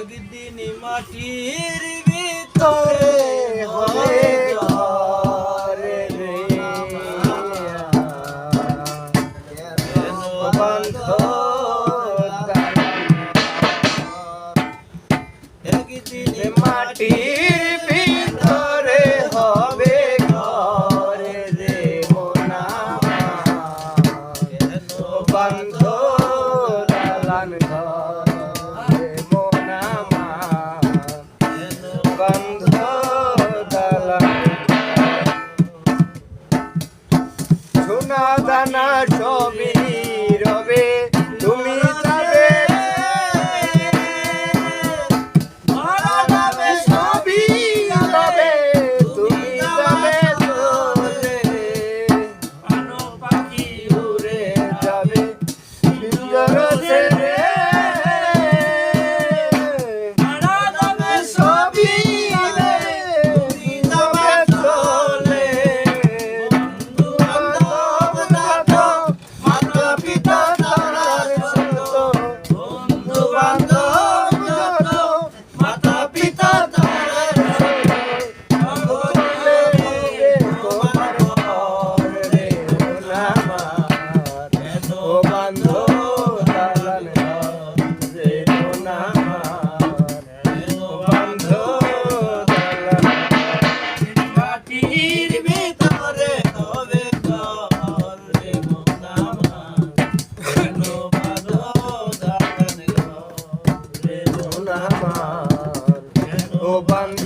একদিন মাটির ভিতরে হবে ঘর রে বান্ধ একদিন মাটির ভিতরে হবে ঘর রে মোনা বান্ধ দালান ঘর রে মোনা বান্ধ দালান সোনা দানা সবই রবে তুমি যাবে মারা যাবে সবই রবে তুমি যাবে চলে আনো পাখি উড়ে যাবে পিঞ্জর ছেড়ে মারা যাবে সবই রবে তুমি যাবে চলে বন্ধু বান্ধব যত মাতা পিতা তার সত্য বন্ধু বান্ধব যত মাতা পিতা তার সত্য বলে তোমার ঘর রে নামার ও বান্ধ দালান ঘর রে নামার ও বান্ধ দালান মাটির ভিতরে হবে ঘর রে নামার ও বান্ধ দালান ঘর রে নামার ও বান্ধ